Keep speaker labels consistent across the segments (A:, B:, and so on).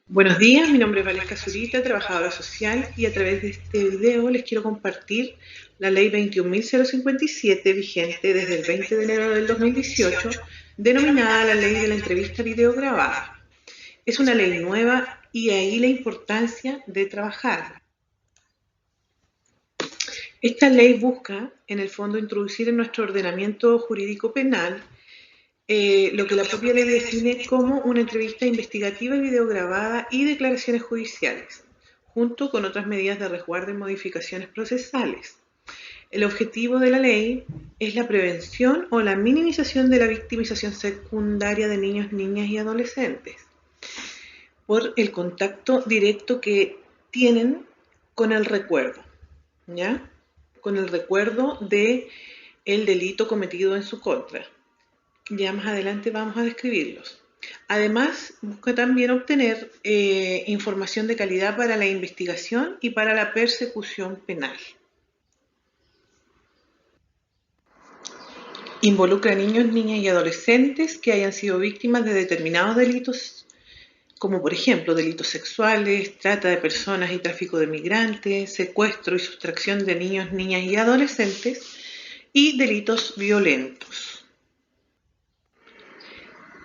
A: Buenos días, mi nombre es Valesca Zurita, trabajadora social, y a través de este video les quiero compartir la ley 21.057 vigente desde el 20 de enero del 2018, denominada la ley de la entrevista videograbada. Es una ley nueva y ahí la importancia de trabajarla. Esta ley busca, en el fondo, introducir en nuestro ordenamiento jurídico penal lo que la propia ley define como una entrevista investigativa y videograbada y declaraciones judiciales, junto con otras medidas de resguardo y modificaciones procesales. El objetivo de la ley es la prevención o la minimización de la victimización secundaria de niños, niñas y adolescentes por el contacto directo que tienen con el recuerdo, ¿ya? Con el recuerdo de el delito cometido en su contra. Ya más adelante vamos a describirlos. Además, busca también obtener información de calidad para la investigación y para la persecución penal. Involucra a niños, niñas y adolescentes que hayan sido víctimas de determinados delitos, como por ejemplo delitos sexuales, trata de personas y tráfico de migrantes, secuestro y sustracción de niños, niñas y adolescentes, y delitos violentos.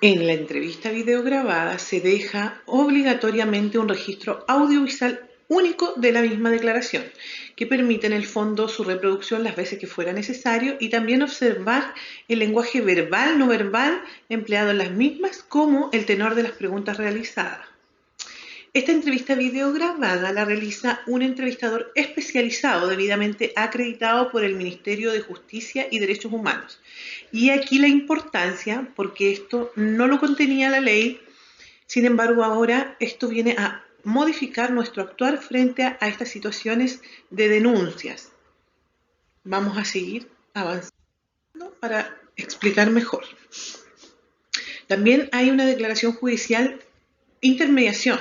A: En la entrevista videograbada se deja obligatoriamente un registro audiovisual único de la misma declaración, que permite en el fondo su reproducción las veces que fuera necesario y también observar el lenguaje verbal, no verbal, empleado en las mismas, como el tenor de las preguntas realizadas. Esta entrevista videograbada la realiza un entrevistador especializado debidamente acreditado por el Ministerio de Justicia y Derechos Humanos. Y aquí la importancia, porque esto no lo contenía la ley, sin embargo ahora esto viene a modificar nuestro actuar frente a estas situaciones de denuncias. Vamos a seguir avanzando para explicar mejor. También hay una declaración judicial intermediación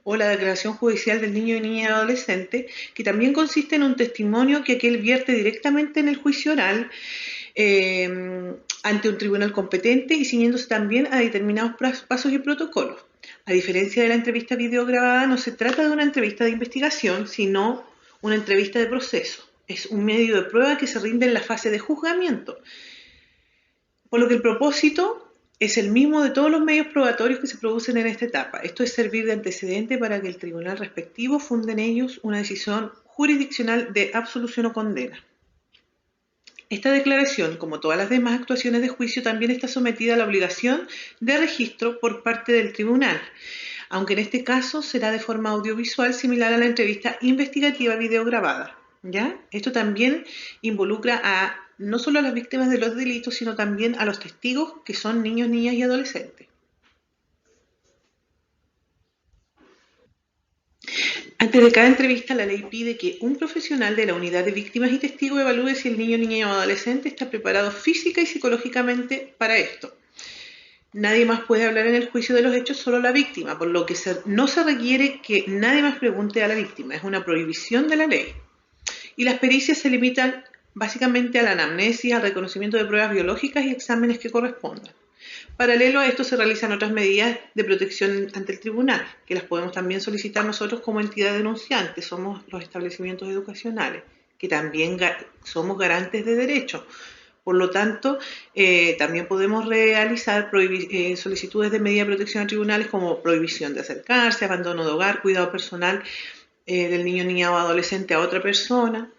A: o la declaración judicial del niño, niña y adolescente, que también consiste en un testimonio que aquel vierte directamente en el juicio oral ante un tribunal competente y ciñéndose también a determinados pasos y protocolos. A diferencia de la entrevista videograbada, no se trata de una entrevista de investigación, sino una entrevista de proceso. Es un medio de prueba que se rinde en la fase de juzgamiento. Por lo que el propósito es el mismo de todos los medios probatorios que se producen en esta etapa. Esto es servir de antecedente para que el tribunal respectivo funde en ellos una decisión jurisdiccional de absolución o condena. Esta declaración, como todas las demás actuaciones de juicio, también está sometida a la obligación de registro por parte del tribunal, aunque en este caso será de forma audiovisual similar a la entrevista investigativa videograbada. ¿Ya? Esto también involucra a no solo a las víctimas de los delitos, sino también a los testigos, que son niños, niñas y adolescentes. Antes de cada entrevista, la ley pide que un profesional de la unidad de víctimas y testigos evalúe si el niño, niña o adolescente está preparado física y psicológicamente para esto. Nadie más puede hablar en el juicio de los hechos, solo la víctima, por lo que no se requiere que nadie más pregunte a la víctima. Es una prohibición de la ley. Y las pericias se limitan básicamente a la anamnesis, al reconocimiento de pruebas biológicas y exámenes que correspondan. Paralelo a esto se realizan otras medidas de protección ante el tribunal, que las podemos también solicitar nosotros como entidad denunciante. Somos los establecimientos educacionales, que también somos garantes de derechos. Por lo tanto, también podemos realizar solicitudes de medida de protección a tribunales como prohibición de acercarse, abandono de hogar, cuidado personal del niño, niña o adolescente a otra persona.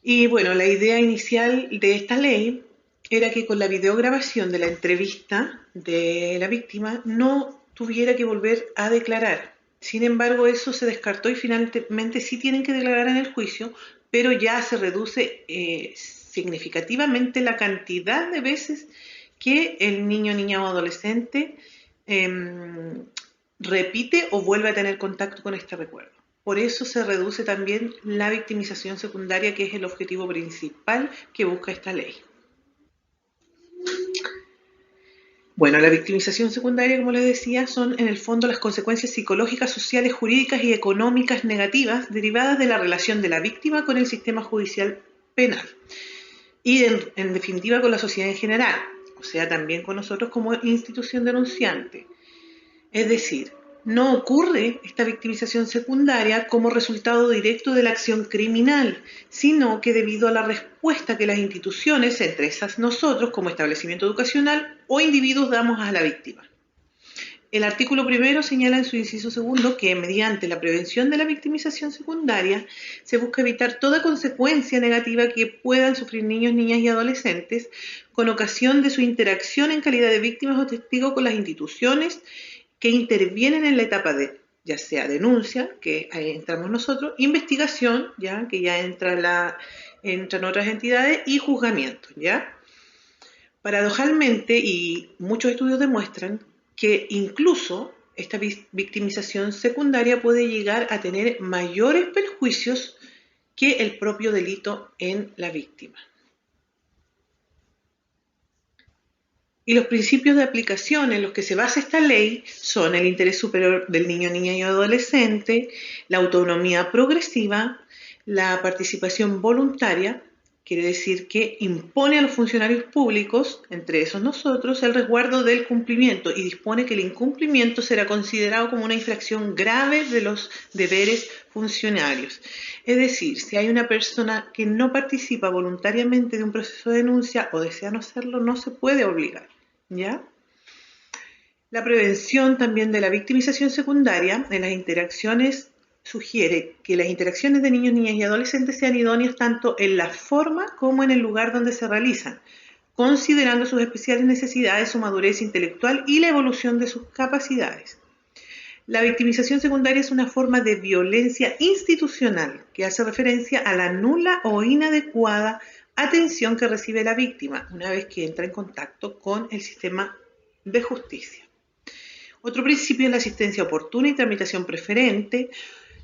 A: Y bueno, la idea inicial de esta ley era que con la videograbación de la entrevista de la víctima no tuviera que volver a declarar. Sin embargo, eso se descartó y finalmente sí tienen que declarar en el juicio, pero ya se reduce significativamente la cantidad de veces que el niño, niña o adolescente repite o vuelve a tener contacto con este recuerdo. Por eso se reduce también la victimización secundaria, que es el objetivo principal que busca esta ley. Bueno, la victimización secundaria, como les decía, son en el fondo las consecuencias psicológicas, sociales, jurídicas y económicas negativas derivadas de la relación de la víctima con el sistema judicial penal y en definitiva con la sociedad en general, o sea, también con nosotros como institución denunciante. Es decir, no ocurre esta victimización secundaria como resultado directo de la acción criminal, sino que debido a la respuesta que las instituciones, entre esas nosotros como establecimiento educacional o individuos, damos a la víctima. El artículo primero señala en su inciso segundo que mediante la prevención de la victimización secundaria se busca evitar toda consecuencia negativa que puedan sufrir niños, niñas y adolescentes con ocasión de su interacción en calidad de víctimas o testigos con las instituciones que intervienen en la etapa de, ya sea denuncia, que ahí entramos nosotros, investigación, ya que ya entran otras entidades, y juzgamiento, ¿ya? Paradojalmente, y muchos estudios demuestran que incluso esta victimización secundaria puede llegar a tener mayores perjuicios que el propio delito en la víctima. Y los principios de aplicación en los que se basa esta ley son el interés superior del niño, niña y adolescente, la autonomía progresiva, la participación voluntaria, quiere decir que impone a los funcionarios públicos, entre esos nosotros, el resguardo del cumplimiento y dispone que el incumplimiento será considerado como una infracción grave de los deberes funcionarios. Es decir, si hay una persona que no participa voluntariamente de un proceso de denuncia o desea no hacerlo, no se puede obligar, ¿ya? La prevención también de la victimización secundaria en las interacciones sugiere que las interacciones de niños, niñas y adolescentes sean idóneas tanto en la forma como en el lugar donde se realizan, considerando sus especiales necesidades, su madurez intelectual y la evolución de sus capacidades. La victimización secundaria es una forma de violencia institucional que hace referencia a la nula o inadecuada atención que recibe la víctima una vez que entra en contacto con el sistema de justicia. Otro principio es la asistencia oportuna y tramitación preferente,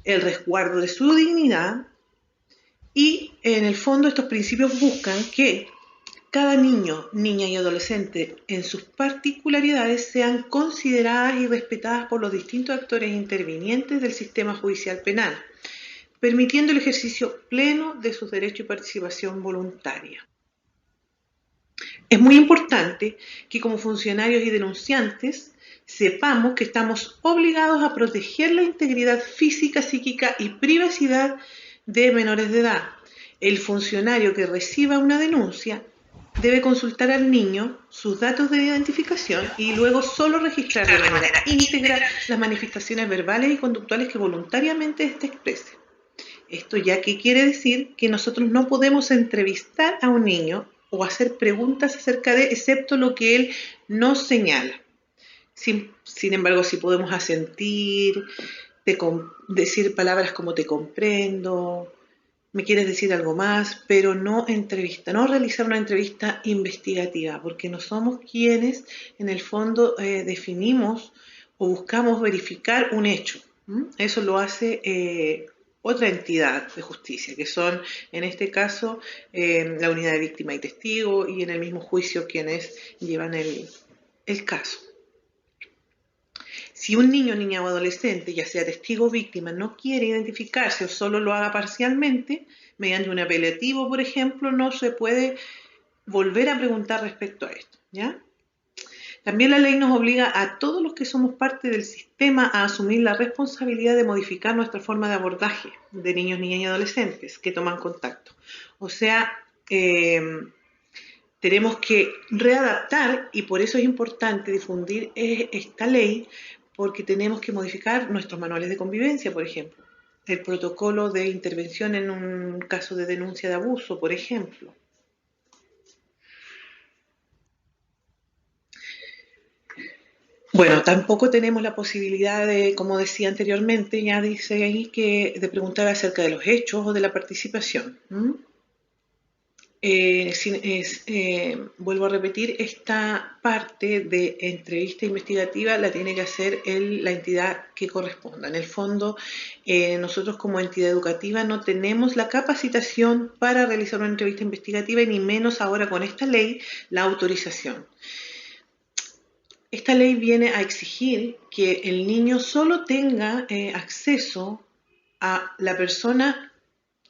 A: el resguardo de su dignidad, y en el fondo estos principios buscan que cada niño, niña y adolescente en sus particularidades sean consideradas y respetadas por los distintos actores intervinientes del sistema judicial penal, permitiendo el ejercicio pleno de sus derechos y participación voluntaria. Es muy importante que como funcionarios y denunciantes sepamos que estamos obligados a proteger la integridad física, psíquica y privacidad de menores de edad. El funcionario que reciba una denuncia debe consultar al niño sus datos de identificación y luego solo registrar de manera íntegra las manifestaciones verbales y conductuales que voluntariamente éste exprese. Esto ya que quiere decir que nosotros no podemos entrevistar a un niño o hacer preguntas acerca de, excepto lo que él nos señala. Sin embargo, sí podemos asentir, decir palabras como te comprendo, me quieres decir algo más, pero no realizar una entrevista investigativa, porque no somos quienes en el fondo definimos o buscamos verificar un hecho. Eso lo hace otra entidad de justicia, que son en este caso la unidad de víctima y testigo y en el mismo juicio quienes llevan el caso. Si un niño, niña o adolescente, ya sea testigo o víctima, no quiere identificarse o solo lo haga parcialmente, mediante un apelativo, por ejemplo, no se puede volver a preguntar respecto a esto, ¿ya? También la ley nos obliga a todos los que somos parte del sistema a asumir la responsabilidad de modificar nuestra forma de abordaje de niños, niñas y adolescentes que toman contacto. O sea, tenemos que readaptar, y por eso es importante difundir esta ley, porque tenemos que modificar nuestros manuales de convivencia, por ejemplo, el protocolo de intervención en un caso de denuncia de abuso, por ejemplo. Bueno, tampoco tenemos la posibilidad de, como decía anteriormente, ya dice ahí, de preguntar acerca de los hechos o de la participación. Vuelvo a repetir, esta parte de entrevista investigativa la tiene que hacer la entidad que corresponda. En el fondo, nosotros como entidad educativa no tenemos la capacitación para realizar una entrevista investigativa y ni menos ahora con esta ley la autorización. Esta ley viene a exigir que el niño solo tenga acceso a la persona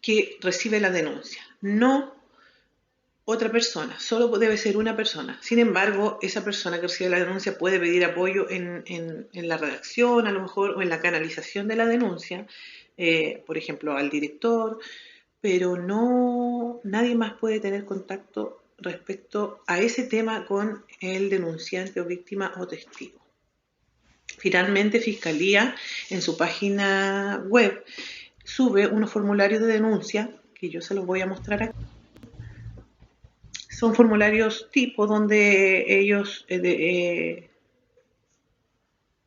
A: que recibe la denuncia, no otra persona, solo debe ser una persona. Sin embargo, esa persona que recibe la denuncia puede pedir apoyo en la redacción, a lo mejor, o en la canalización de la denuncia, por ejemplo, al director, pero no, nadie más puede tener contacto respecto a ese tema con el denunciante o víctima o testigo. Finalmente, Fiscalía en su página web sube unos formularios de denuncia que yo se los voy a mostrar aquí. Son formularios tipo donde ellos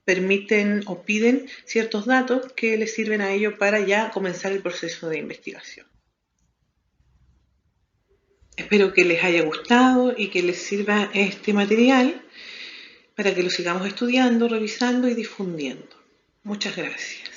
A: permiten o piden ciertos datos que les sirven a ellos para ya comenzar el proceso de investigación. Espero que les haya gustado y que les sirva este material para que lo sigamos estudiando, revisando y difundiendo. Muchas gracias.